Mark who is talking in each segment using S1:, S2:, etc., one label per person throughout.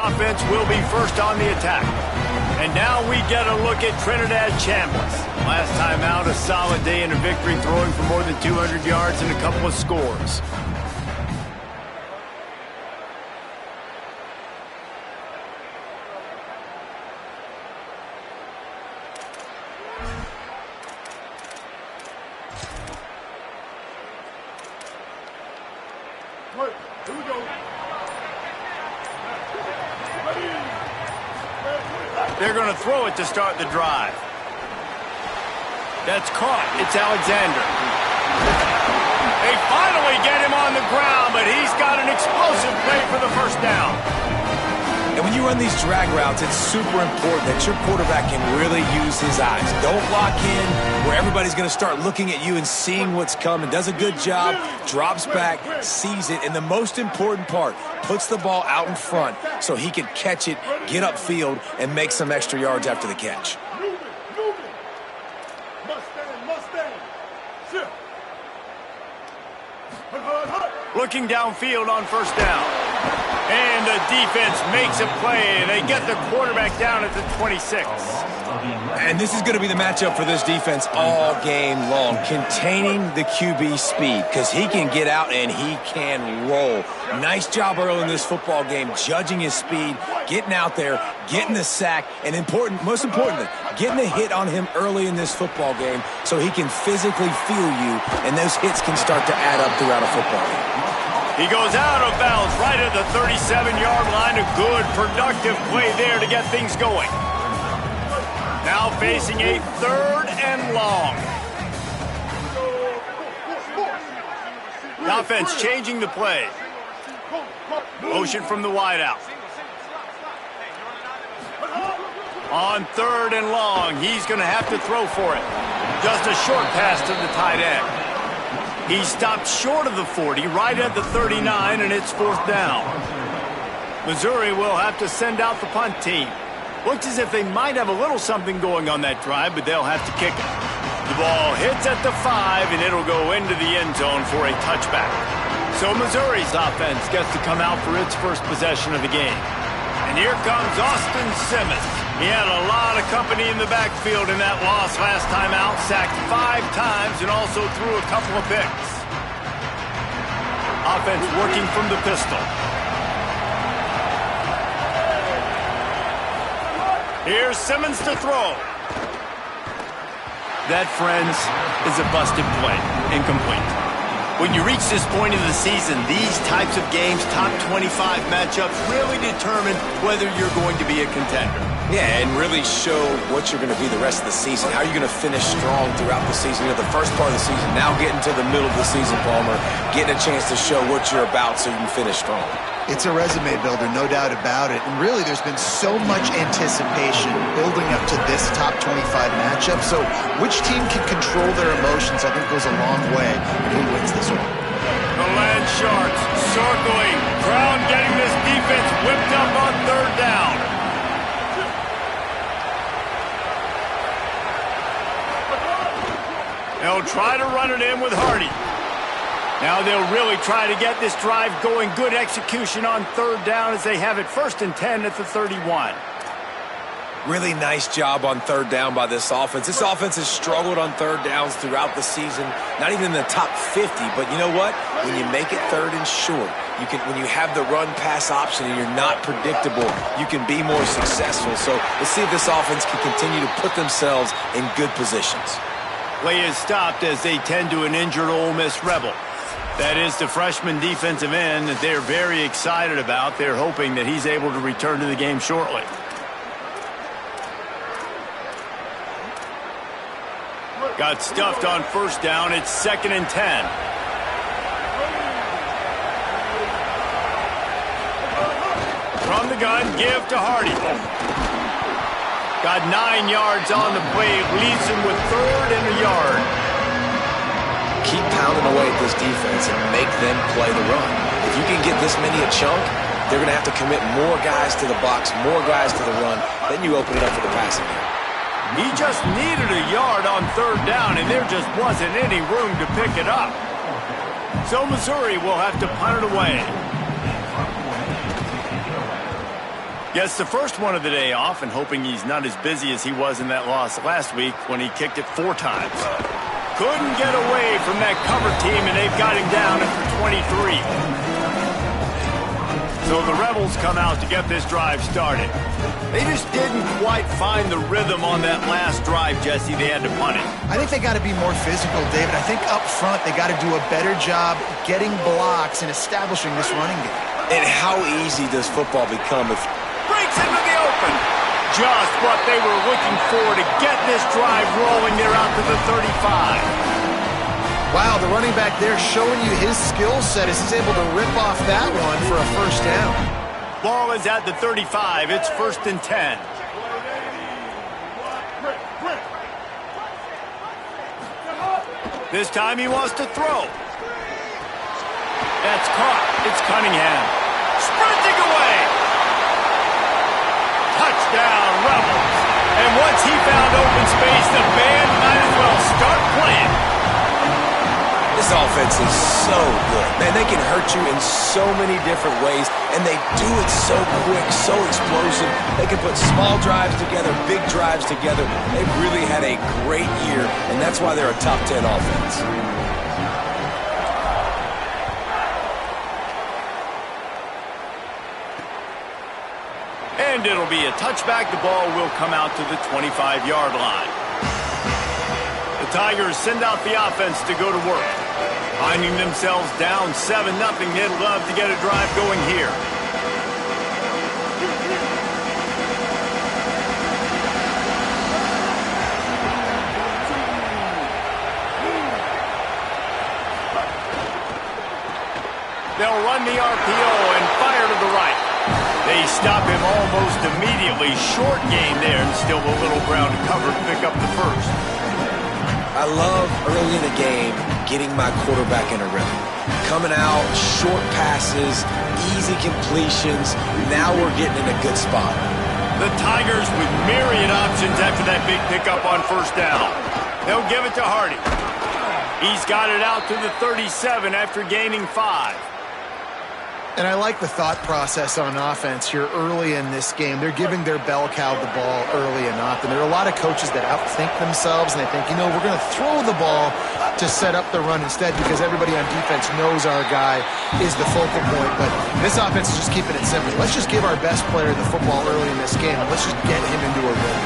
S1: Offense will be first on the attack. And now we get a look at Trinidad Chambliss. Last time out, a solid day and a victory, throwing for more than 200 yards and a couple of scores.
S2: Here we go.
S1: They're going to throw it to start the drive. That's caught. It's Alexander. They finally get him on the ground, but he's got an explosive play for the first down.
S3: And when you run these drag routes, it's super important that your quarterback can really use his eyes. Don't lock in where everybody's going to start looking at you and seeing what's coming. Does a good job, drops back, sees it, and the most important part, puts the ball out in front so he can catch it, get upfield, and make some extra yards after the catch.
S1: Looking downfield on first down. And the defense makes a play. They get the quarterback down at the 26.
S3: And this is going to be the matchup for this defense all game long, containing the QB speed, because he can get out and he can roll. Nice job early in this football game, judging his speed, getting out there, getting the sack, and most importantly, getting a hit on him early in this football game so he can physically feel you, and those hits can start to add up throughout a football game.
S1: He goes out of bounds right at the 37-yard line. A good, productive play there to get things going. Now facing a 3rd and long. The offense changing the play. Motion from the wideout. On 3rd and long, he's going to have to throw for it. Just a short pass to the tight end. He stopped short of the 40, right at the 39, and it's 4th down. Missouri will have to send out the punt team. Looks as if they might have a little something going on that drive, but they'll have to kick it. The ball hits at the 5, and it'll go into the end zone for a touchback. So Missouri's offense gets to come out for its first possession of the game. And here comes Austin Simmons. He had a lot of company in the backfield in that loss last time out, sacked 5 times and also threw a couple of picks. Offense working from the pistol. Here's Simmons to throw. That, friends, is a busted play. Incomplete. When you reach this point of the season, these types of games, top 25 matchups, really determine whether you're going to be a contender.
S3: Yeah, and really show what you're going to be the rest of the season. How are you going to finish strong throughout the season? You know, the first part of the season, now getting to the middle of the season, Palmer, getting a chance to show what you're about so you can finish strong.
S4: It's a resume builder, no doubt about it. And really, there's been so much anticipation building up to this top 25 matchup. So which team can control their emotions, I think, goes a long way in who wins this one.
S1: The Land Sharks circling. Crown getting this defense whipped up on 3rd down. They'll try to run it in with Hardy. Now they'll really try to get this drive going. Good execution on 3rd down as they have it 1st and 10 at the 31.
S3: Really nice job on 3rd down by this offense. This offense has struggled on 3rd downs throughout the season. Not even in the top 50, but you know what? When you make it 3rd and short, when you have the run-pass option and you're not predictable, you can be more successful. So let's see if this offense can continue to put themselves in good positions.
S1: Play is stopped as they tend to an injured Ole Miss Rebel. That is the freshman defensive end that they're very excited about. They're hoping that he's able to return to the game shortly. Got stuffed on 1st down. It's 2nd and 10. From the gun, give to Hardy. Got 9 yards on the play. Leaves him with 3rd and a yard.
S3: Keep pounding away at this defense and make them play the run. If you can get this many a chunk, they're going to have to commit more guys to the box, more guys to the run. Then you open it up for the passing game.
S1: He just needed a yard on 3rd down, and there just wasn't any room to pick it up. So Missouri will have to punt it away. Gets the first one of the day off and hoping he's not as busy as he was in that loss last week when he kicked it 4 times. Couldn't get away from that cover team, and they've got him down at the 23. So the Rebels come out to get this drive started. They just didn't quite find the rhythm on that last drive, Jesse. They had to punt it.
S4: I think they got to be more physical, David. I think up front they got to do a better job getting blocks and establishing this running game.
S3: And how easy does football become if...
S1: Breaks into the open. Just what they were looking for to get this drive rolling. They're out to the 35.
S4: Wow, the running back there showing you his skill set as he's able to rip off that one for a first down.
S1: Ball is at the 35. It's 1st and 10. This time he wants to throw. That's caught. It's Cunningham. Sprinting away. Touchdown, Rebels. And once he found open space, the band might as well start playing.
S3: This offense is so good. Man, they can hurt you in so many different ways, and they do it so quick, so explosive. They can put small drives together, big drives together. They've really had a great year, and that's why they're a top 10 offense.
S1: And it'll be a touchback. The ball will come out to the 25-yard line. The Tigers send out the offense to go to work. Finding themselves down 7-0, they'd love to get a drive going here. They'll run the RPO and fire to the right. They stop him almost immediately. Short gain there, and still a little ground to cover to pick up the first.
S3: I love early in the game getting my quarterback in a rhythm. Coming out, short passes, easy completions. Now we're getting in a good spot.
S1: The Tigers with myriad options after that big pickup on first down. They'll give it to Hardy. He's got it out to the 37 after gaining 5.
S4: And I like the thought process on offense here early in this game. They're giving their bell cow the ball early and often. There are a lot of coaches that outthink themselves, and they think, you know, we're going to throw the ball to set up the run instead because everybody on defense knows our guy is the focal point. But this offense is just keeping it simple. Let's just give our best player the football early in this game, and let's just get him into a rhythm.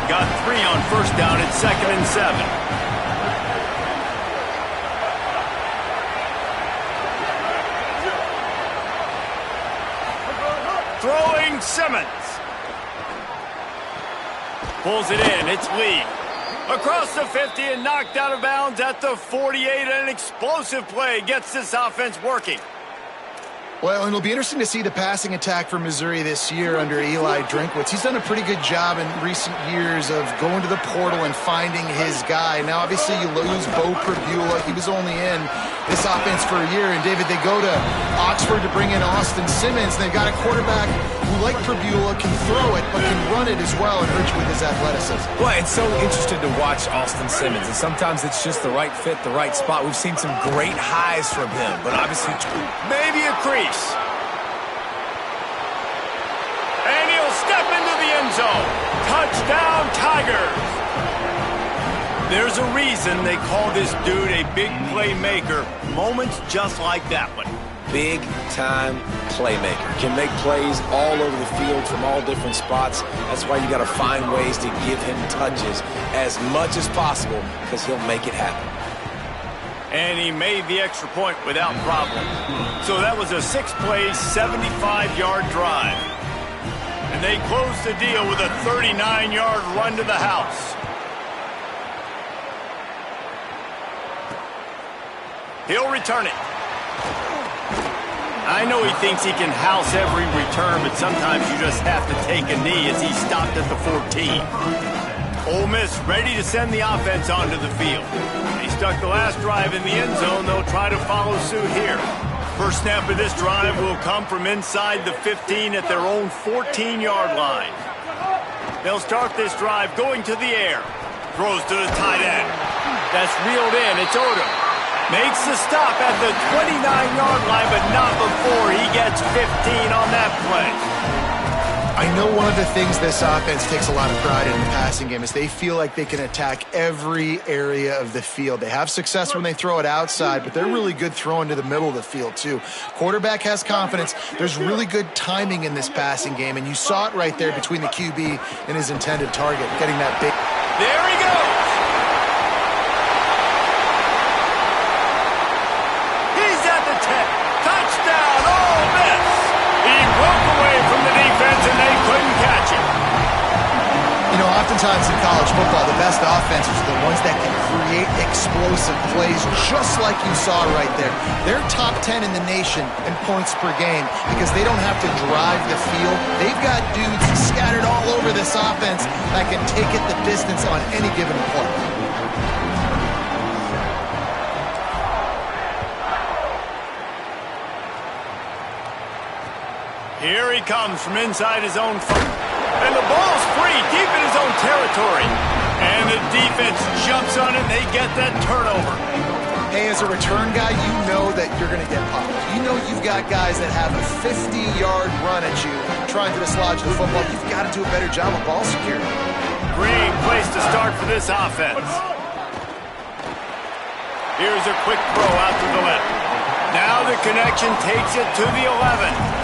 S1: Got 3 on first down at 2nd and 7. Throwing Simmons. Pulls it in. It's Lee. Across the 50 and knocked out of bounds at the 48. An explosive play gets this offense working.
S4: Well, and it'll be interesting to see the passing attack for Missouri this year under Eli Drinkwitz. He's done a pretty good job in recent years of going to the portal and finding his guy. Now, obviously, you lose Bo Prabula. He was only in this offense for a year. And, David, they go to Oxford to bring in Austin Simmons. And they've got a quarterback who, like Prabula, can throw it but can run it as well and hurt you with his athleticism.
S3: Well, it's so interesting to watch Austin Simmons. And sometimes it's just the right fit, the right spot. We've seen some great highs from him, but obviously
S1: maybe a crease. And he'll step into the end zone. Touchdown, Tigers. There's a reason they call this dude a big playmaker. Moments just like that one.
S3: Big-time playmaker. Can make plays all over the field from all different spots. That's why you got to find ways to give him touches as much as possible because he'll make it happen.
S1: And he made the extra point without problem. So that was a 6-play, 75-yard drive. And they closed the deal with a 39-yard run to the house. He'll return it. I know he thinks he can house every return, but sometimes you just have to take a knee as he stopped at the 14. Ole Miss ready to send the offense onto the field. They stuck the last drive in the end zone. They'll try to follow suit here. First snap of this drive will come from inside the 15 at their own 14-yard line. They'll start this drive going to the air. Throws to the tight end. That's reeled in. It's Odom. Makes the stop at the 29-yard line, but not before he gets 15 on that play.
S4: I know one of the things this offense takes a lot of pride in the passing game is they feel like they can attack every area of the field. They have success when they throw it outside, but they're really good throwing to the middle of the field too. Quarterback has confidence. There's really good timing in this passing game, and you saw it right there between the QB and his intended target, getting that big.
S1: There he goes. He's at the 10. Touchdown, Ole Miss. He broke away from the defense, and they couldn't catch him.
S4: You know, oftentimes in college football, the best offenses are the ones that can create explosive plays, just like you saw right there. They're top 10 in the nation in points per game because they don't have to drive the field. They've got dudes scattered all over this offense that can take it the distance on any given play.
S1: Here he comes from inside his own 5. And the ball's free, deep in his own territory. And the defense jumps on it, and they get that turnover.
S4: Hey, as a return guy, you know that you're going to get popped. You know you've got guys that have a 50-yard run at you trying to dislodge the football. You've got to do a better job of ball security.
S1: Great place to start for this offense. Here's a quick throw out to the left. Now the connection takes it to the 11.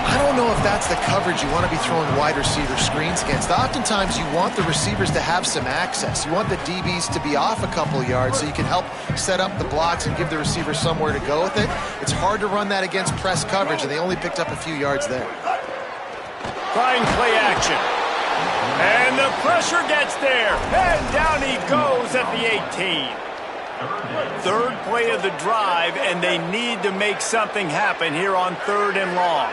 S4: I don't know if that's the coverage you want to be throwing wide receiver screens against. Oftentimes, you want the receivers to have some access. You want the DBs to be off a couple yards so you can help set up the blocks and give the receiver somewhere to go with it. It's hard to run that against press coverage, and they only picked up a few yards there.
S1: Trying play action. And the pressure gets there. And down he goes at the 18. Third play of the drive, and they need to make something happen here on 3rd and long.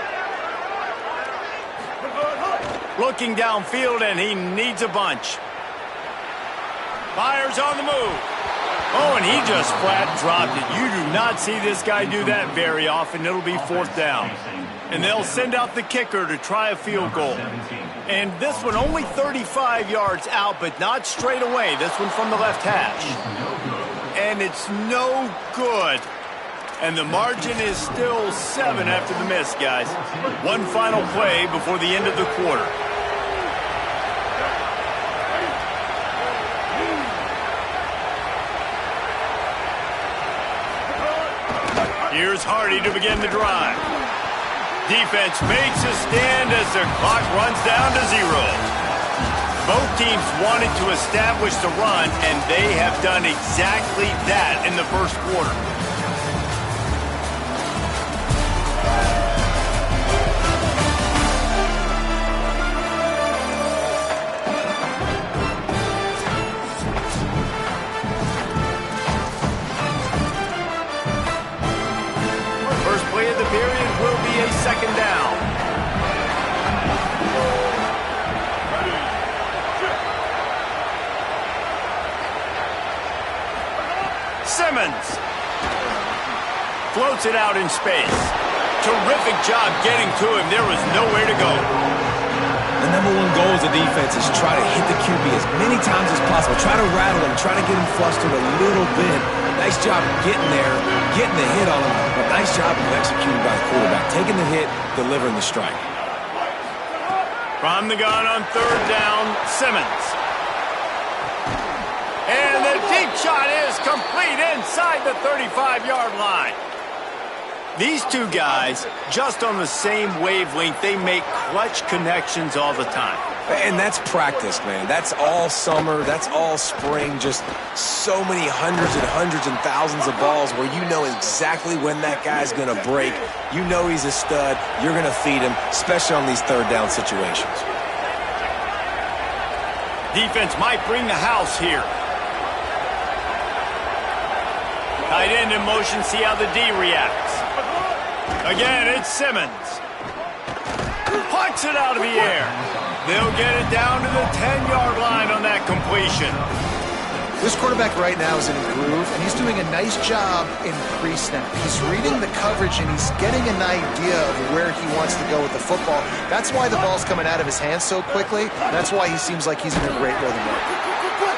S1: Looking downfield, and he needs a bunch. Fires on the move. Oh, and he just flat dropped it. You do not see this guy do that very often. It'll be 4th down. And they'll send out the kicker to try a field goal. And this one only 35 yards out, but not straight away. This one from the left hash. And it's no good. And the margin is still 7 after the miss, guys. One final play before the end of the quarter. Here's Hardy to begin the drive. Defense makes a stand as the clock runs down to 0. Both teams wanted to establish the run, and they have done exactly that in the first quarter. First play of the period will be a 2nd down. Simmons floats it out in space. Terrific job getting to him. There was nowhere to go.
S3: The number one goal as a defense is try to hit the QB as many times as possible. Try to rattle him. Try to get him flustered a little bit. Nice job getting there, getting the hit on him. But nice job of executing by the quarterback. Taking the hit, delivering the strike.
S1: From the gun on 3rd down, Simmons. And the deep shot is complete inside the 35-yard line. These two guys, just on the same wavelength, they make clutch connections all the time.
S3: And that's practice, man. That's all summer. That's all spring. Just so many hundreds and thousands of balls where you know exactly when that guy's going to break. You know he's a stud. You're going to feed him, especially on these 3rd down situations.
S1: Defense might bring the house here. Tight end in motion, see how the D reacts. Again, it's Simmons. Punts it out of the air. They'll get it down to the 10-yard line on that completion.
S4: This quarterback right now is in a groove, and he's doing a nice job in pre-snap. He's reading the coverage, and he's getting an idea of where he wants to go with the football. That's why the ball's coming out of his hands so quickly. That's why he seems like he's in a great rhythm right now.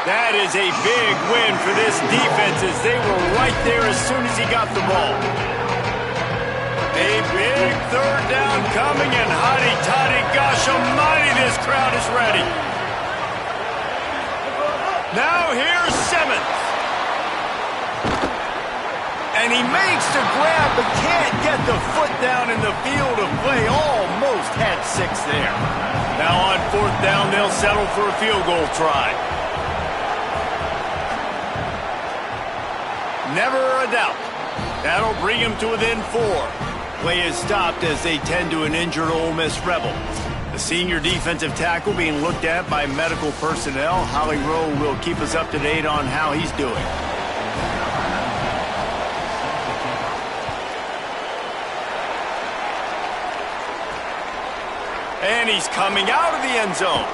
S1: That is a big win for this defense as they were right there as soon as he got the ball. A big third down coming, and hotty-toddy, gosh almighty, this crowd is ready. Now here's Simmons. And he makes the grab, but can't get the foot down in the field of play. Almost had 6 there. Now on 4th down, they'll settle for a field goal try. Never a doubt. That'll bring him to within 4. Play is stopped as they tend to an injured Ole Miss Rebel. The senior defensive tackle being looked at by medical personnel. Holly Rowe will keep us up to date on how he's doing. And he's coming out of the end zone.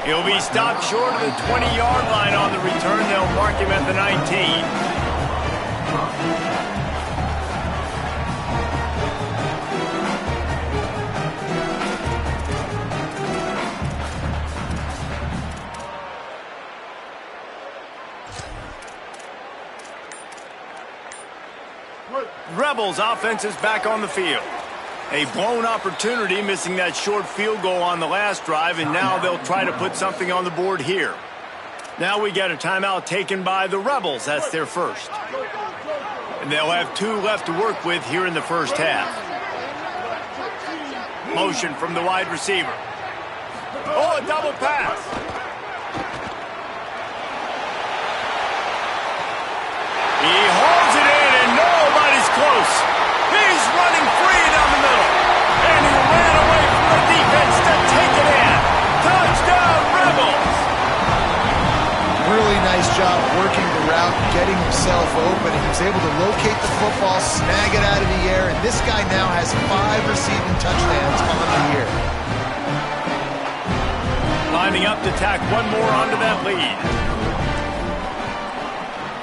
S1: He'll be stopped short of the 20-yard line on the return. They'll mark him at the 19. Rebels offense is back on the field. A blown opportunity, missing that short field goal on the last drive, and now they'll try to put something on the board here. Now we get a timeout taken by the Rebels. That's their first. And they'll have 2 left to work with here in the first half. Motion from the wide receiver. Oh, a double pass. He holds it in, and nobody's close. He's running free down the middle. And he ran away from the defense to take it in. Touchdown, Rebels!
S4: Really nice job working the route, getting himself open. He was able to locate the football, snag it out of the air, and this guy now has 5 receiving touchdowns on the year.
S1: Lining up to tack one more onto that lead.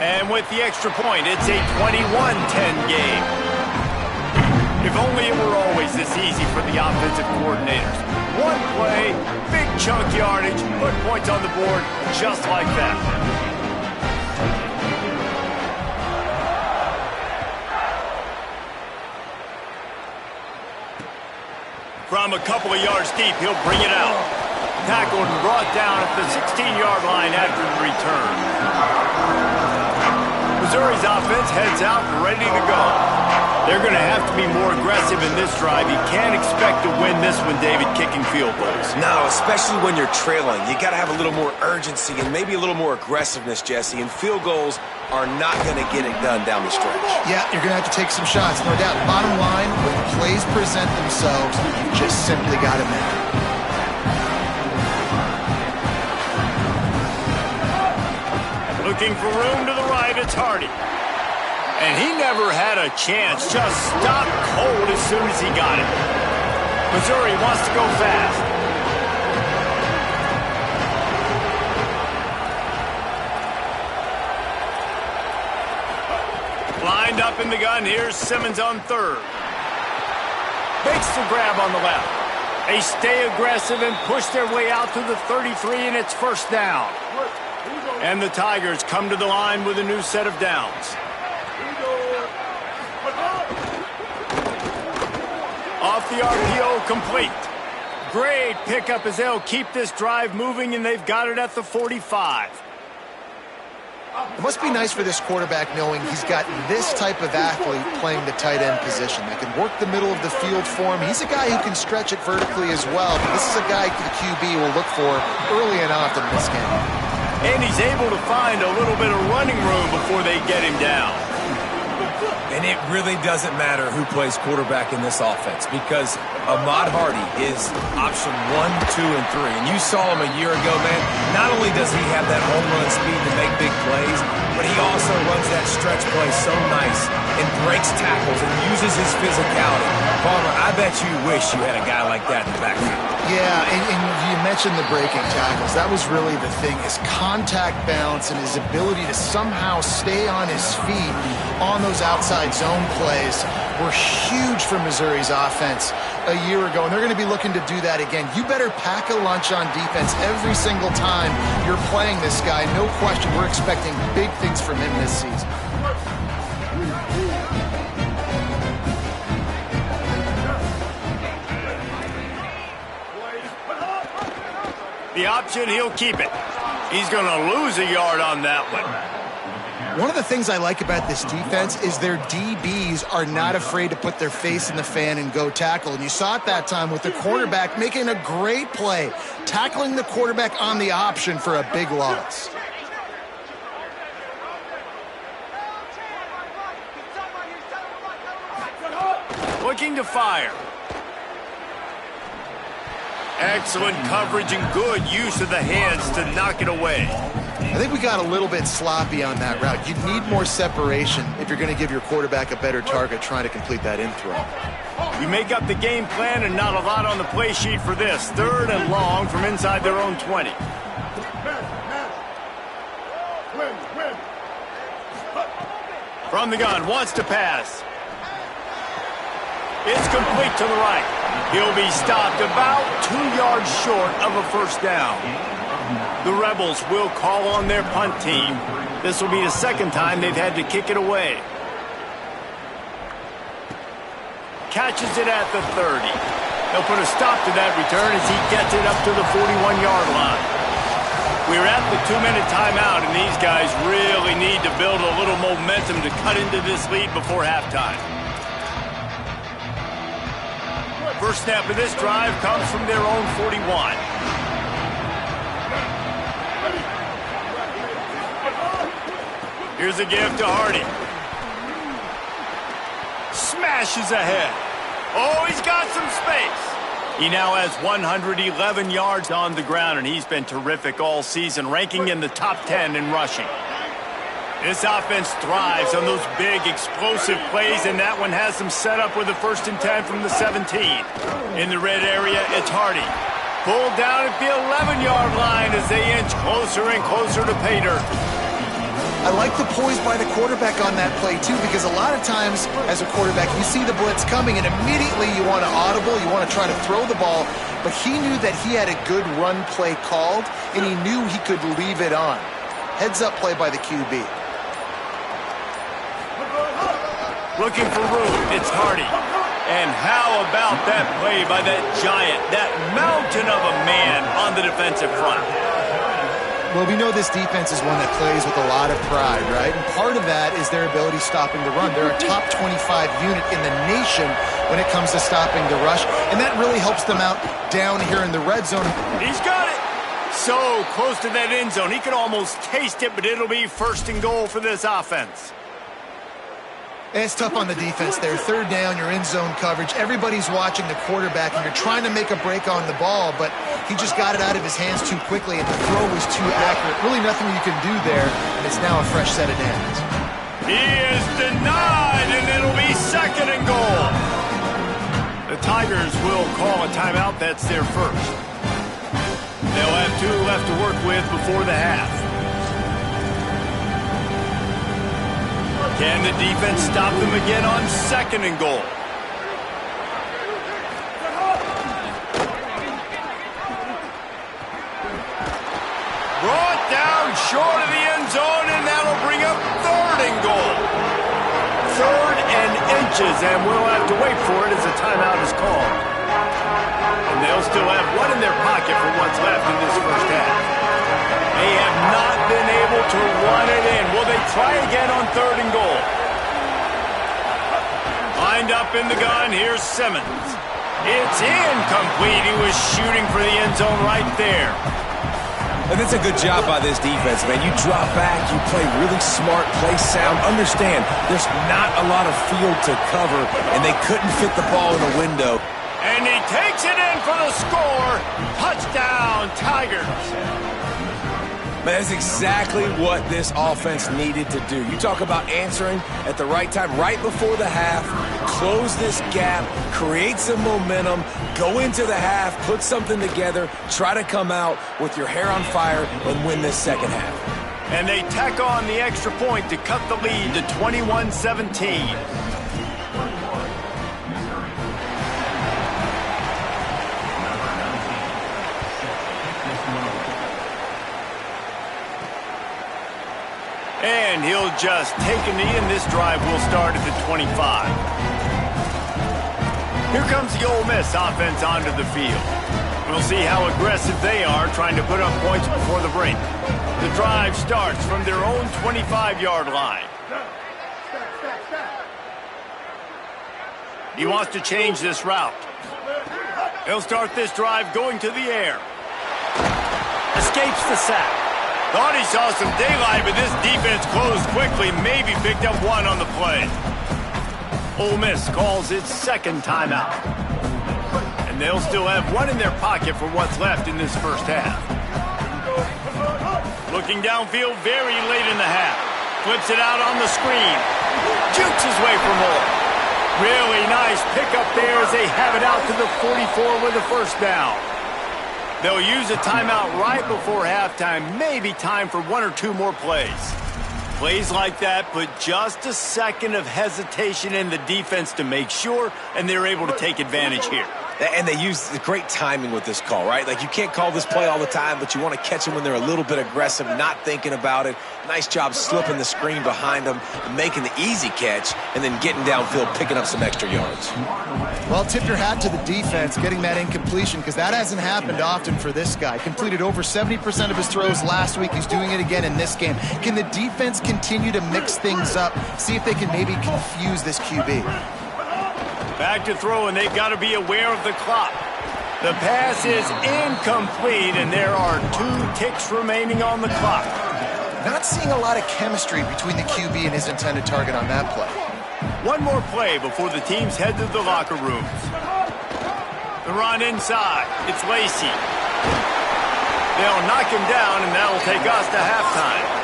S1: And with the extra point, it's a 21-10 game. If only it were always this easy for the offensive coordinators. One play, big chunk yardage, put points on the board just like that. From a couple of yards deep, he'll bring it out. Tackled and brought down at the 16-yard line after the return. Missouri's offense heads out ready to go. They're going to have to be more aggressive in this drive. You can't expect to win this one, David, kicking field goals.
S3: No, especially when you're trailing. You got to have a little more urgency and maybe a little more aggressiveness, Jesse. And field goals are not going to get it done down the stretch.
S4: Yeah, you're going to have to take some shots, no doubt. Bottom line, when plays present themselves, you just simply got to make it.
S1: Looking for room to the right, it's Hardy. And he never had a chance, just stopped cold as soon as he got it. Missouri wants to go fast. Lined up in the gun, here's Simmons on 3rd. Makes the grab on the left. They stay aggressive and push their way out to the 33, and it's 1st down. And the Tigers come to the line with a new set of downs. Off the RPO, complete. Great pickup as they'll keep this drive moving, and they've got it at the 45.
S4: It must be nice for this quarterback knowing he's got this type of athlete playing the tight end position that can work the middle of the field for him. He's a guy who can stretch it vertically as well, but this is a guy the QB will look for early and often in this game.
S1: And he's able to find a little bit of running room before they get him down.
S3: And it really doesn't matter who plays quarterback in this offense because Ahmad Hardy is option 1, 2, and 3. And you saw him a year ago, man. Not only does he have that home run speed to make big plays, but he also runs that stretch play so nice and breaks tackles and uses his physicality. Palmer, I bet you wish you had a guy like that in the backfield.
S4: Yeah, and you mentioned the breaking tackles. That was really the thing. His contact balance and his ability to somehow stay on his feet on those outside zone plays were huge for Missouri's offense a year ago, and they're going to be looking to do that again. You better pack a lunch on defense every single time you're playing this guy. No question, we're expecting big things from him this season.
S1: The option, he'll keep it. He's going to lose a yard on that one.
S4: One of the things I like about this defense is their DBs are not afraid to put their face in the fan and go tackle. And you saw it that time with the quarterback making a great play, tackling the quarterback on the option for a big loss.
S1: Looking to fire. Excellent coverage and good use of the hands to knock it away.
S4: I think we got a little bit sloppy on that route. You need more separation if you're going to give your quarterback a better target trying to complete that in throw.
S1: You make up the game plan and not a lot on the play sheet for this. 3rd and long from inside their own 20. From the gun, wants to pass. It's complete to the right. He'll be stopped about 2 yards short of a first down. The Rebels will call on their punt team. This will be the second time they've had to kick it away. Catches it at the 30. They'll put a stop to that return as he gets it up to the 41-yard line. We're at the 2-minute timeout, and these guys really need to build a little momentum to cut into this lead before halftime. First snap of this drive comes from their own 41. Here's a give to Hardy. Smashes ahead. Oh, he's got some space. He now has 111 yards on the ground, and he's been terrific all season, ranking in the top 10 in rushing. This offense thrives on those big, explosive plays, and that one has them set up with a 1st and 10 from the 17. In the red area, it's Hardy. Pulled down at the 11-yard line as they inch closer and closer to pay dirt.
S4: I like the poise by the quarterback on that play, too, because a lot of times, as a quarterback, you see the blitz coming, and immediately you want to audible, you want to try to throw the ball, but he knew that he had a good run play called, and he knew he could leave it on. Heads-up play by the QB.
S1: Looking for room, it's Hardy. And how about that play by that giant, that mountain of a man on the defensive front?
S4: Well, we know this defense is one that plays with a lot of pride, right? And part of that is their ability stopping the run. They're a top 25 unit in the nation when it comes to stopping the rush, and that really helps them out down here in the red zone.
S1: He's got it. So close to that end zone. He could almost taste it, but it'll be 1st and goal for this offense.
S4: And it's tough on the defense there. 3rd down, you're in zone coverage. Everybody's watching the quarterback, and you're trying to make a break on the ball, but he just got it out of his hands too quickly, and the throw was too accurate. Really nothing you can do there, and it's now a fresh set of downs.
S1: He is denied, and it'll be 2nd and goal. The Tigers will call a timeout. That's their first. They'll have 2 left to work with before the half. Can the defense stop them again on 2nd and goal? Brought down short of the end zone, and that'll bring up 3rd and goal. 3rd and inches, and we'll have to wait for it as a timeout is called. And they'll still have one in their pocket for what's left in this first half. They have not been able to run it in. Will they try again on 3rd and goal? Lined up in the gun, here's Simmons. It's incomplete. He was shooting for the end zone right there.
S3: And that's a good job by this defense, man. You drop back, you play really smart, play sound. Understand, there's not a lot of field to cover, and they couldn't fit the ball in the window.
S1: And he takes it in for the score. Touchdown, Tigers.
S3: Man, that's exactly what this offense needed to do. You talk about answering at the right time, right before the half, close this gap, create some momentum, go into the half, put something together, try to come out with your hair on fire and win this second half.
S1: And they tack on the extra point to cut the lead to 21-17. And he'll just take a knee, and this drive will start at the 25. Here comes the Ole Miss offense onto the field. We'll see how aggressive they are trying to put up points before the break. The drive starts from their own 25-yard line. He wants to change this route. He'll start this drive going to the air. Escapes the sack. Thought he saw some daylight, but this defense closed quickly. Maybe picked up one on the play. Ole Miss calls its second timeout. And they'll still have one in their pocket for what's left in this first half. Looking downfield very late in the half. Flips it out on the screen. Jukes his way for more. Really nice pickup there as they have it out to the 44 with a first down. They'll use a timeout right before halftime. Maybe time for one or two more plays. Plays like that put just a second of hesitation in the defense to make sure, and they're able to take advantage here.
S3: And they use the great timing with this call, right? Like, you can't call this play all the time, but you want to catch them when they're a little bit aggressive, not thinking about it. Nice job slipping the screen behind them, making the easy catch, and then getting downfield, picking up some extra yards.
S4: Well, tip your hat to the defense getting that incompletion, because that hasn't happened often for this guy. Completed over 70% of his throws last week. He's doing it again in this game. Can the defense continue to mix things up, see if they can maybe confuse this QB?
S1: Back to throw, and they've got to be aware of the clock. The pass is incomplete, and there are 2 ticks remaining on the clock.
S4: Not seeing a lot of chemistry between the QB and his intended target on that play.
S1: One more play before the teams head to the locker rooms. The run inside. It's Lacey. They'll knock him down, and that'll take us to halftime.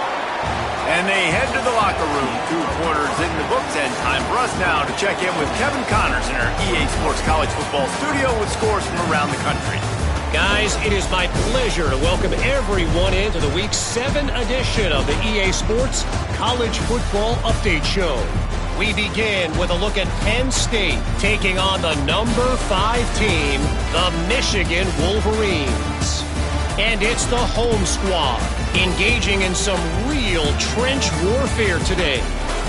S1: And they head to the locker room. 2 quarters in the books, and time for us now to check in with Kevin Connors in our EA Sports College Football studio with scores from around the country.
S2: Guys, it is my pleasure to welcome everyone into the Week 7 edition of the EA Sports College Football Update Show. We begin with a look at Penn State taking on the number 5 team, the Michigan Wolverines. And it's the home squad engaging in some real trench warfare today.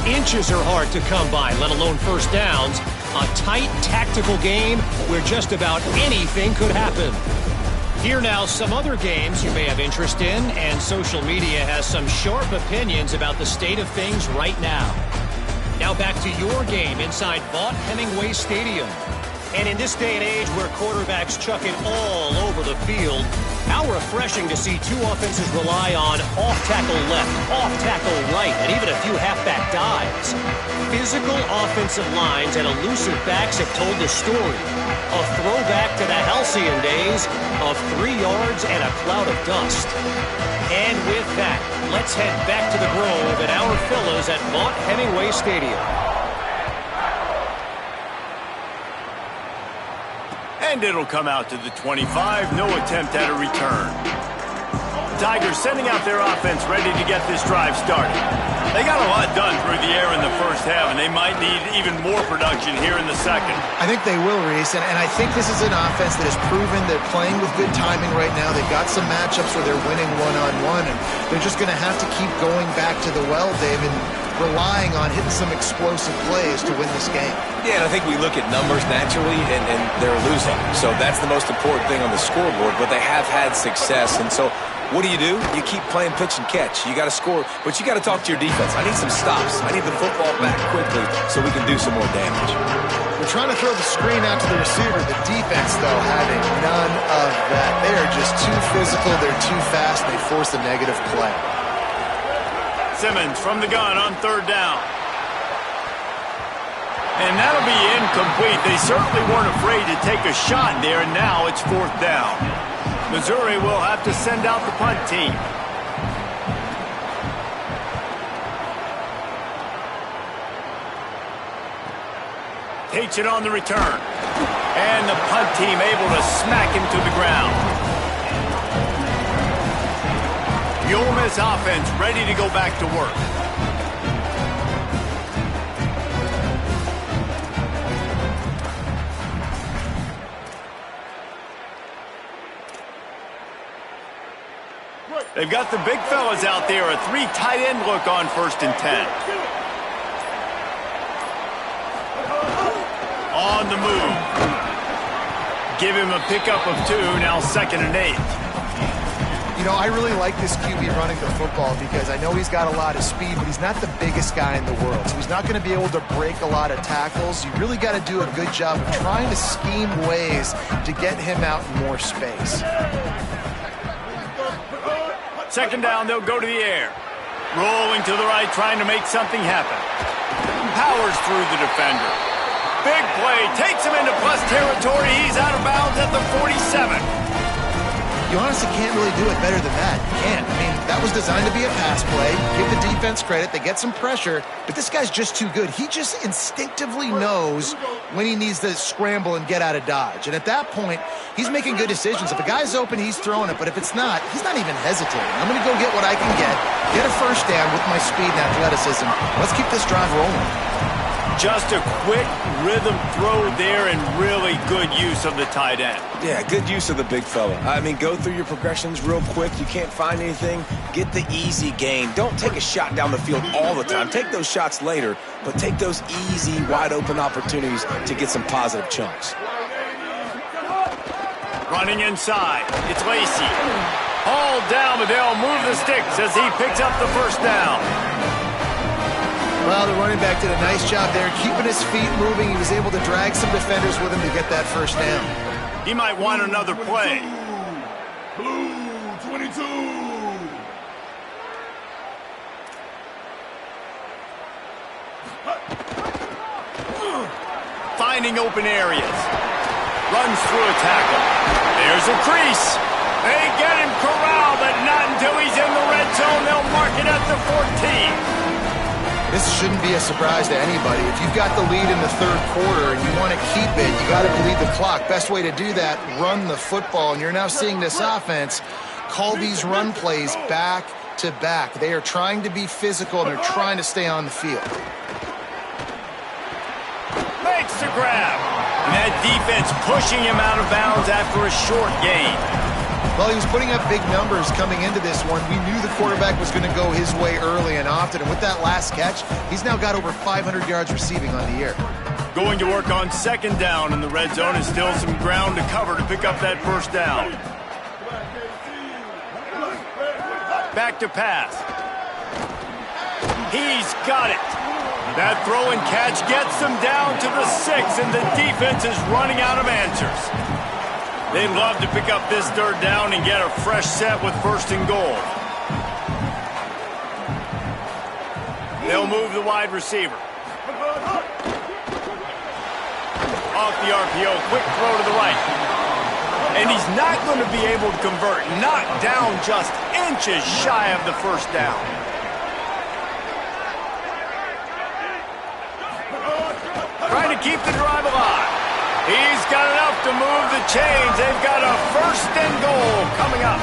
S2: Inches are hard to come by, let alone first downs. A tight tactical game where just about anything could happen. Here now some other games you may have interest in, and social media has some sharp opinions about the state of things right now. Now back to your game inside Vaught Hemingway Stadium. And in this day and age where quarterbacks chuck it all over the field, how refreshing to see 2 offenses rely on off-tackle left, off-tackle right, and even a few halfback dives. Physical offensive lines and elusive backs have told the story. A throwback to the halcyon days of 3 yards and a cloud of dust. And with that, let's head back to the Grove and our fellows at Vaught Hemingway Stadium.
S1: And it'll come out to the 25. No attempt at a return. The Tigers sending out their offense ready to get this drive started. They got a lot done through the air in the first half, and they might need even more production here in the second.
S4: I think they will, Reese, and I think this is an offense that has proven they're playing with good timing right now. They've got some matchups where they're winning one-on-one, and they're just going to have to keep going back to the well, Dave, and relying on hitting some explosive plays to win this game.
S3: Yeah, and I think we look at numbers naturally, and they're losing. So that's the most important thing on the scoreboard, but they have had success. And so what do? You keep playing pitch and catch. You got to score, but you got to talk to your defense. I need some stops. I need the football back quickly so we can do some more damage.
S4: We're trying to throw the screen out to the receiver. The defense, though, having none of that. They are just too physical. They're too fast. They force a negative play.
S1: Simmons from the gun on 3rd down. And that'll be incomplete. They certainly weren't afraid to take a shot there, and now it's 4th down. Missouri will have to send out the punt team. Takes it on the return. And the punt team able to smack him to the ground. The Ole Miss offense ready to go back to work. They've got the big fellas out there. A 3 tight end look on 1st and 10. On the move. Give him a pickup of 2, now 2nd and 8.
S4: You know, I really like this QB running the football because I know he's got a lot of speed, but he's not the biggest guy in the world. So he's not going to be able to break a lot of tackles. You really got to do a good job of trying to scheme ways to get him out in more space.
S1: 2nd down, they'll go to the air. Rolling to the right, trying to make something happen. Powers through the defender. Big play, takes him into plus territory. He's out of bounds at the 47.
S4: You honestly can't really do it better than that. You can't. I mean, that was designed to be a pass play. Give the defense credit. They get some pressure, but this guy's just too good. He just instinctively knows when he needs to scramble and get out of dodge. And at that point, he's making good decisions. If a guy's open, he's throwing it. But if it's not, he's not even hesitating. I'm going to go get what I can get a first down with my speed and athleticism. Let's keep this drive rolling.
S1: Just a quick rhythm throw there and really good use of the tight end.
S3: Yeah, good use of the big fella. I mean, go through your progressions real quick. You can't find anything. Get the easy gain. Don't take a shot down the field all the time. Take those shots later, but take those easy, wide-open opportunities to get some positive chunks.
S1: Running inside. It's Lacey. Hauled down, but they'll move the sticks as he picks up the first down.
S4: Well, the running back did a nice job there, keeping his feet moving. He was able to drag some defenders with him to get that first down.
S1: He might want another play.
S5: Blue 22.
S1: Finding open areas. Runs through a tackle. There's a crease. They get him corralled, but not until he's in the red zone. They'll mark it at the 14.
S4: This shouldn't be a surprise to anybody. If you've got the lead in the 3rd quarter and you want to keep it, you got to bleed the clock. Best way to do that, run the football. And you're now seeing this offense call these run plays back to back. They are trying to be physical and they're trying to stay on the field.
S1: Makes the grab. And that defense pushing him out of bounds after a short gain.
S4: Well, he was putting up big numbers coming into this one. We knew the quarterback was going to go his way early and often. And with that last catch, he's now got over 500 yards receiving on the year.
S1: Going to work on 2nd down in the red zone is still some ground to cover to pick up that first down. Back to pass. He's got it. That throw and catch gets them down to the 6, and the defense is running out of answers. They'd love to pick up this 3rd down and get a fresh set with 1st and goal. They'll move the wide receiver. Off the RPO, quick throw to the right. And he's not going to be able to convert. Knocked down just inches shy of the first down. Trying to keep the drive alive. He's got enough to move the chains. They've got a 1st and goal coming up.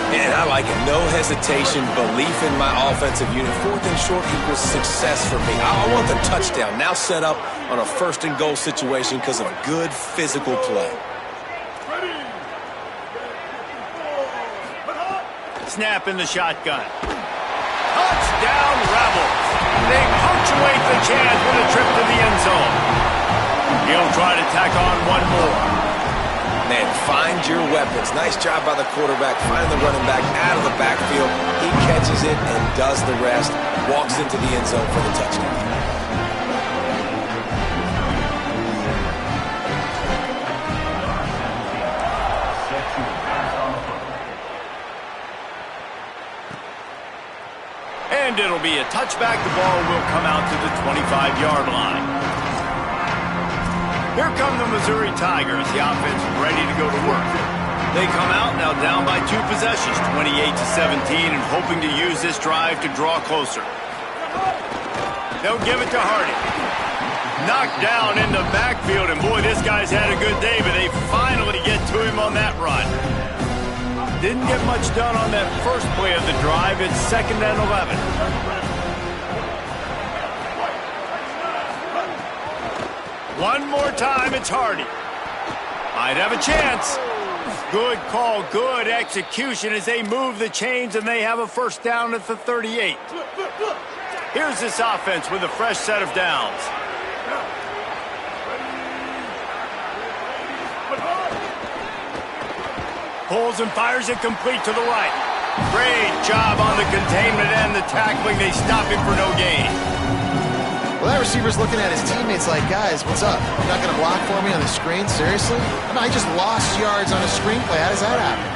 S3: And I like it. No hesitation, belief in my offensive unit. 4th and short equals success for me. I want the touchdown. Now set up on a 1st and goal situation because of good physical play.
S1: Snap in the shotgun. Touchdown Rebels. They punctuate the chance with a trip to the end zone. He'll try to tack on one more.
S3: Man, find your weapons. Nice job by the quarterback, finding the running back out of the backfield. He catches it and does the rest. Walks into the end zone for the touchdown.
S1: And it'll be a touchback. The ball will come out to the 25-yard line. Here come the Missouri Tigers. The offense ready to go to work. They come out now down by 2 possessions, 28-17, and hoping to use this drive to draw closer. They'll give it to Hardy. Knocked down in the backfield, and boy, this guy's had a good day, but they finally get to him on that run. Didn't get much done on that first play of the drive. It's 2nd and 11. One more time, it's Hardy. Might have a chance. Good call, good execution as they move the chains and they have a 1st down at the 38. Here's this offense with a fresh set of downs. Pulls and fires it complete to the right. Great job on the containment and the tackling. They stop him for no gain.
S4: Well, that receiver's looking at his teammates like, guys, what's up? You're not going to block for me on the screen? Seriously? No, I just lost yards on a screenplay. How does that happen?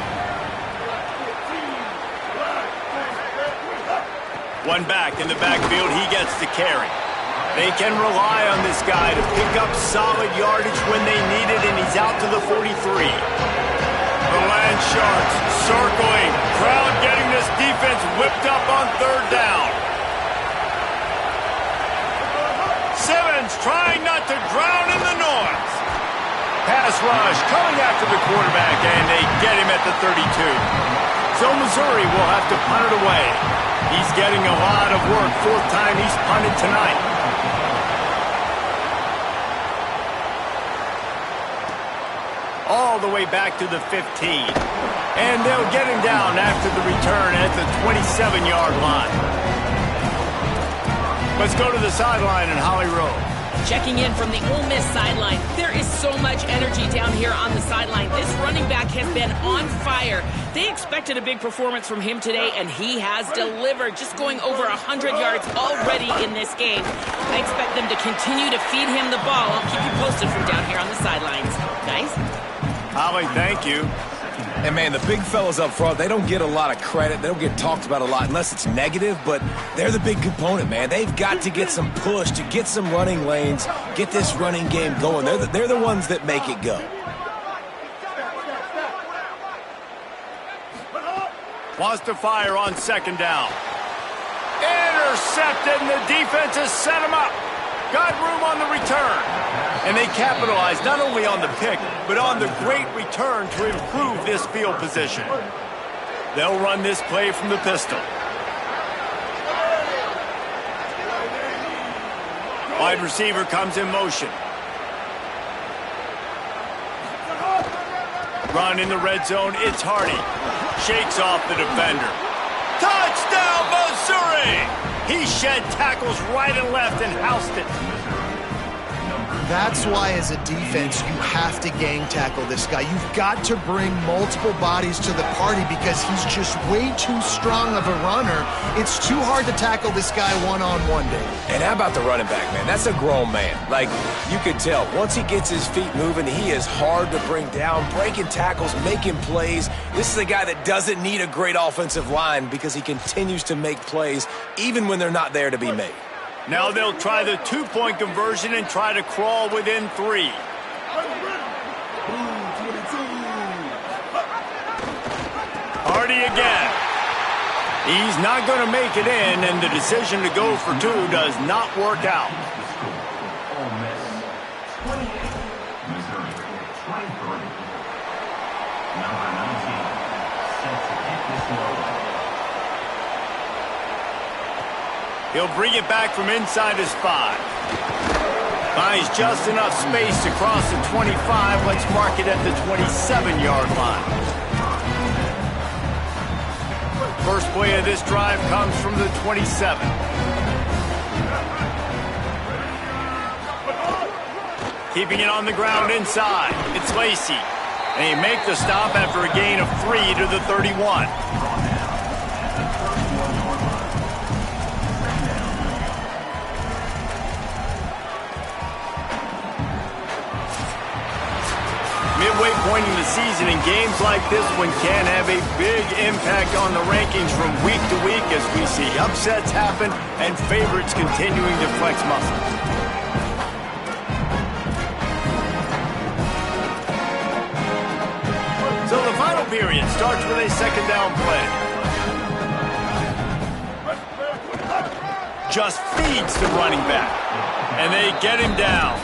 S1: One back in the backfield. He gets the carry. They can rely on this guy to pick up solid yardage when they need it, and he's out to the 43. The Land Sharks circling. Crowd getting this defense whipped up on third down. Simmons trying not to drown in the noise. Pass rush coming after the quarterback, and they get him at the 32. So Missouri will have to punt it away. He's getting a lot of work. Fourth time he's punted tonight. All the way back to the 15. And they'll get him down after the return at the 27-yard line. Let's go to the sideline in Holly Rowe.
S6: Checking in from the Ole Miss sideline. There is so much energy down here on the sideline. This running back has been on fire. They expected a big performance from him today, and he has delivered, just going over 100 yards already in this game. I expect them to continue to feed him the ball. I'll keep you posted from down here on the sidelines. Guys?
S1: Holly, thank you.
S3: And, man, the big fellas up front, they don't get a lot of credit. They don't get talked about a lot unless it's negative, but they're the big component, man. They've got to get some push to get some running lanes, get this running game going. They're the ones that make it go.
S1: Wants to fire on second down. Intercepted, and the defense has set him up. Got room on the return. And they capitalize not only on the pick, but on the great return to improve this field position. They'll run this play from the pistol. Wide receiver comes in motion. Run in the red zone. It's Hardy. Shakes off the defender. Touchdown, Missouri! He shed tackles right and left and housed it.
S4: That's why, as a defense, you have to gang tackle this guy. You've got to bring multiple bodies to the party because he's just way too strong of a runner. It's too hard to tackle this guy one-on-one, Dave.
S3: And how about the running back, man? That's a grown man. Like, you can tell, once he gets his feet moving, he is hard to bring down, breaking tackles, making plays. This is a guy that doesn't need a great offensive line because he continues to make plays even when they're not there to be made.
S1: Now they'll try the two-point conversion and try to crawl within 3. Hardy again. He's not going to make it in, and the decision to go for 2 does not work out. He'll bring it back from inside his 5. Finds just enough space to cross the 25. Let's mark it at the 27-yard line. First play of this drive comes from the 27. Keeping it on the ground inside. It's Lacey. And he make the stop after a gain of 3 to the 31. Midway point in the season, and games like this one can have a big impact on the rankings from week to week as we see upsets happen and favorites continuing to flex muscles. So the final period starts with a second down play. Just feeds the running back, and they get him down.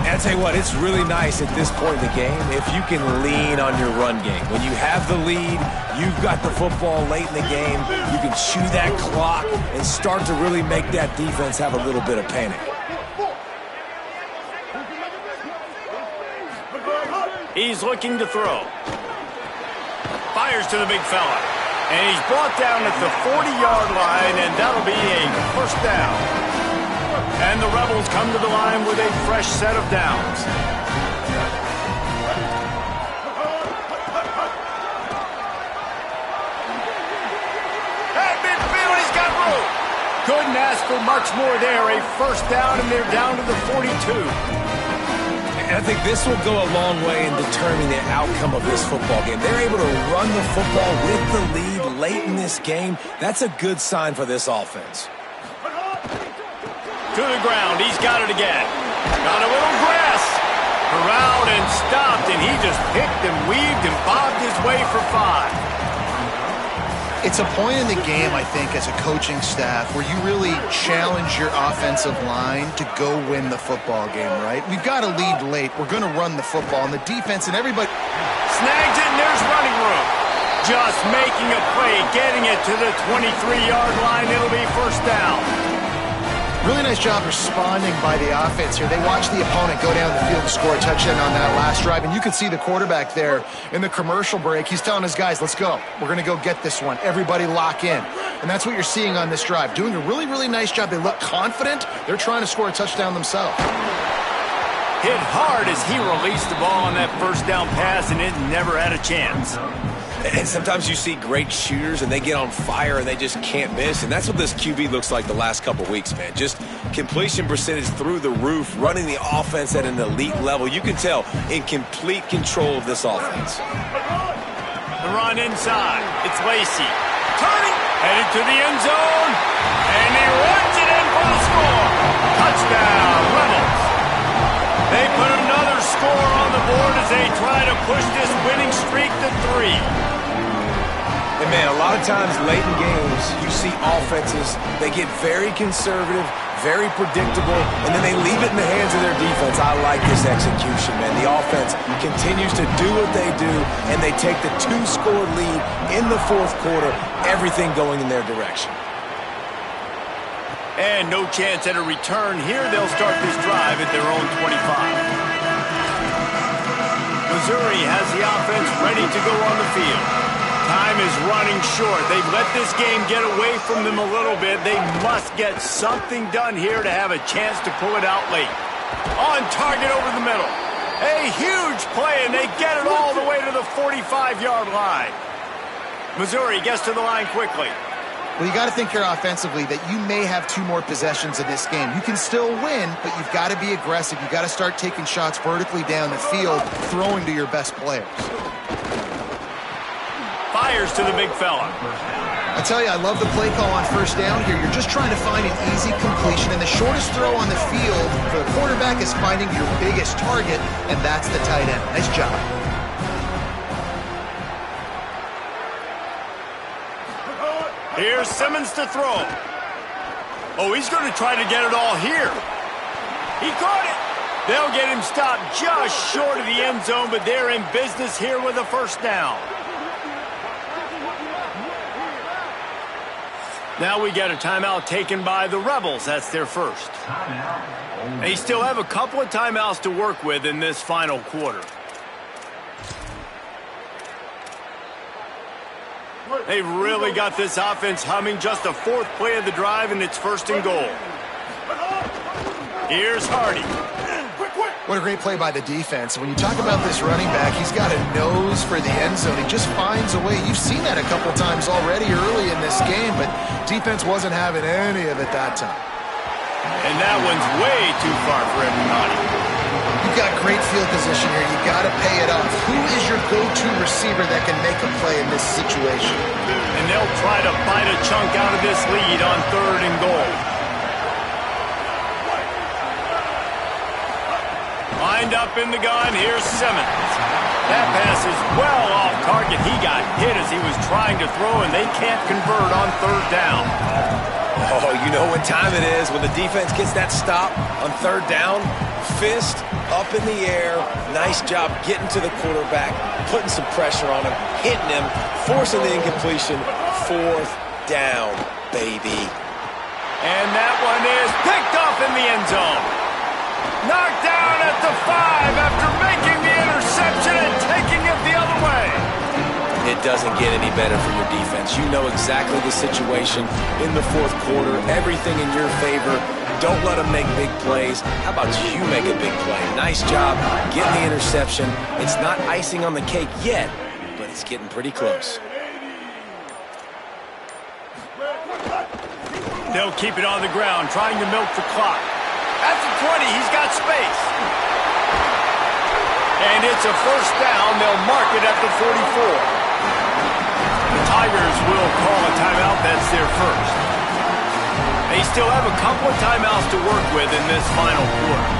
S3: And I'll tell you what, it's really nice at this point in the game if you can lean on your run game. When you have the lead, you've got the football late in the game, you can chew that clock and start to really make that defense have a little bit of panic.
S1: He's looking to throw. Fires to the big fella. And he's brought down at the 40-yard line, and that'll be a first down. And the Rebels come to the line with a fresh set of downs. couldn't ask for much more there. A first down, and they're down to the 42.
S3: And I think this will go a long way in determining the outcome of this football game. They're able to run the football with the lead late in this game. That's a good sign for this offense.
S1: To the ground. He's got it again. Got a little grass. Corralled and stopped, and he just picked and weaved and bobbed his way for 5.
S4: It's a point in the game, I think, as a coaching staff where you really challenge your offensive line to go win the football game, right? We've got a lead late. We're going to run the football, and the defense and everybody
S1: Snags it, and there's running room. Just making a play, getting it to the 23-yard line. It'll be first down.
S4: Really nice job responding by the offense here. They watched the opponent go down the field to score a touchdown on that last drive, and you can see the quarterback there in the commercial break. He's telling his guys, let's go. We're going to go get this one. Everybody lock in. And that's what you're seeing on this drive. Doing a really, really nice job. They look confident. They're trying to score a touchdown themselves.
S1: Hit hard as he released the ball on that first down pass, and it never had a chance.
S3: And sometimes you see great shooters, and they get on fire, and they just can't miss. And that's what this QB looks like the last couple weeks, man. Just completion percentage through the roof, running the offense at an elite level. You can tell in complete control of this offense.
S1: The run inside. It's Lacey. Turning. Headed to the end zone. And he runs it in for the score. Touchdown, Rebels. They put another score on the board as they try to push this winning streak to 3.
S3: And, man, a lot of times late in games, you see offenses, they get very conservative, very predictable, and then they leave it in the hands of their defense. I like this execution, man. The offense continues to do what they do, and they take the 2-score lead in the fourth quarter, everything going in their direction.
S1: And no chance at a return here. They'll start this drive at their own 25. Missouri has the offense ready to go on the field. Time is running short. They've let this game get away from them a little bit. They must get something done here to have a chance to pull it out late. On target over the middle. A huge play, and they get it all the way to the 45-yard line. Missouri gets to the line quickly.
S4: Well, you got to think here offensively that you may have 2 more possessions in this game. You can still win, but you've got to be aggressive. You've got to start taking shots vertically down the field, throwing to your best players.
S1: Fires to the big fella.
S4: I tell you, I love the play call on first down here. You're just trying to find an easy completion, and the shortest throw on the field for the quarterback is finding your biggest target, and that's the tight end. Nice job.
S1: Here's Simmons to throw. Oh, he's going to try to get it all here. He caught it. They'll get him stopped just short of the end zone, but they're in business here with a first down. Now we get a timeout taken by the Rebels. That's their first. They still have a couple of timeouts to work with in this final quarter. They've really got this offense humming. Just the 4th play of the drive, and it's first and goal. Here's Hardy.
S4: What a great play by the defense. When you talk about this running back, he's got a nose for the end zone. He just finds a way. You've seen that a couple times already early in this game, but defense wasn't having any of it that time.
S1: And that one's way too far for everybody.
S4: You've got great field position here. You got to pay it off. Who is your go-to receiver that can make a play in this situation?
S1: And they'll try to bite a chunk out of this lead on 3rd and goal. Lined up in the gun, here's Simmons. That pass is well off target. He got hit as he was trying to throw, and they can't convert on 3rd down.
S3: Oh, you know what time it is when the defense gets that stop on 3rd down. Fist up in the air. Nice job getting to the quarterback, putting some pressure on him, hitting him, forcing the incompletion. 4th down, baby.
S1: And that one is picked off in the end zone. Knocked down at the 5 after making the interception and taking it the other way.
S3: It doesn't get any better for your defense. You know exactly the situation in the 4th quarter. Everything in your favor. Don't let them make big plays. How about you make a big play? Nice job getting the interception. It's not icing on the cake yet, but it's getting pretty close.
S1: They'll keep it on the ground, trying to milk the clock. At the 20, he's got space. And it's a first down. They'll mark it at the 44. The Tigers will call a timeout. That's their first. They still have a couple of timeouts to work with in this final quarter.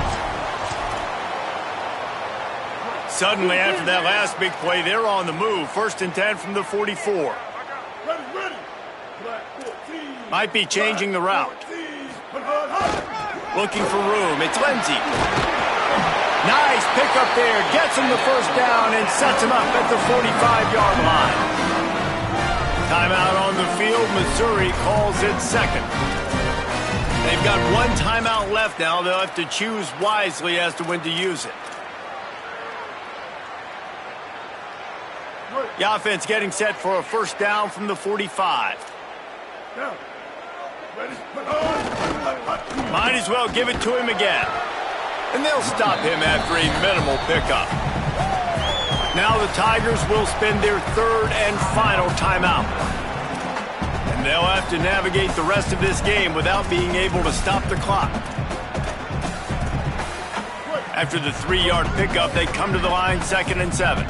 S1: Suddenly, after that last big play, they're on the move. 1st and 10 from the 44. Might be changing the route. Looking for room. It's Lindsey. Nice pickup there. Gets him the first down and sets him up at the 45-yard line. Timeout on the field. Missouri calls it second. They've got one timeout left now. They'll have to choose wisely as to when to use it. The offense getting set for a first down from the 45. Might as well give it to him again. And they'll stop him after a minimal pickup. Now the Tigers will spend their 3rd and final timeout. And they'll have to navigate the rest of this game without being able to stop the clock. After the 3-yard pickup, they come to the line 2nd and 7.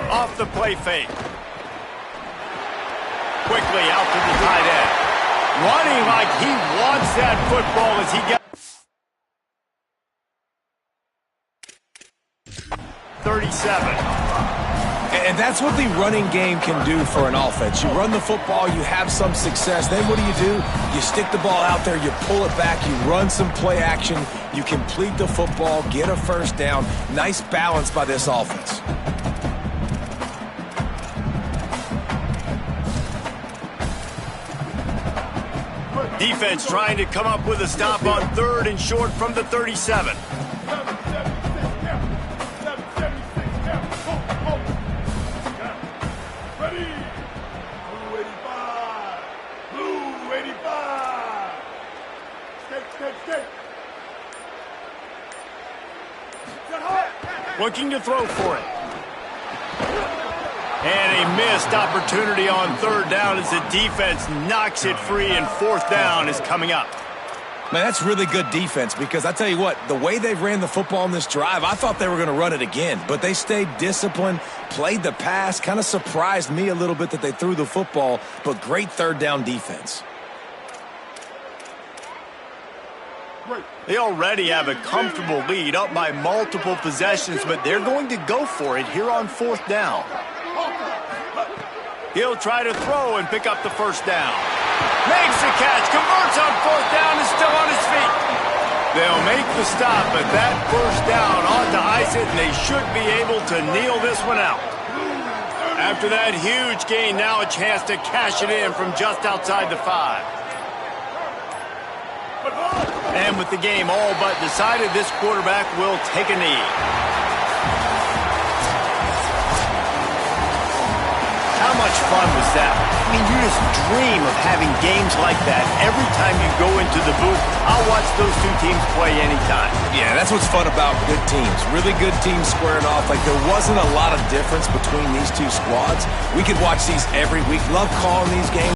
S1: Off the play fake. Quickly out to the tight end. Running like he wants that football as he gets 37.
S3: And that's what the running game can do for an offense. You run the football, you have some success. Then what do? You stick the ball out there, you pull it back, you run some play action, you complete the football, get a first down. Nice balance by this offense.
S1: Defense trying to come up with a stop on 3rd and short from the 37. Looking to throw for it. And a missed opportunity on 3rd down as the defense knocks it free, and 4th down is coming up.
S3: Man, that's really good defense because I tell you what, the way they ran the football in this drive, I thought they were going to run it again. But they stayed disciplined, played the pass, kind of surprised me a little bit that they threw the football, but great 3rd down defense.
S1: They already have a comfortable lead up by multiple possessions, but they're going to go for it here on 4th down. He'll try to throw and pick up the first down. Makes the catch, converts on 4th down, is still on his feet. They'll make the stop, but that first down ought to ice it, and they should be able to kneel this one out. After that huge gain, now a chance to cash it in from just outside the 5. And with the game all but decided, this quarterback will take a knee. How much fun was that? I mean, you just dream of having games like that every time you go into the booth. I'll watch those two teams play anytime.
S3: Yeah, that's what's fun about good teams. Really good teams squaring off. Like, there wasn't a lot of difference between these two squads. We could watch these every week. Love calling these games.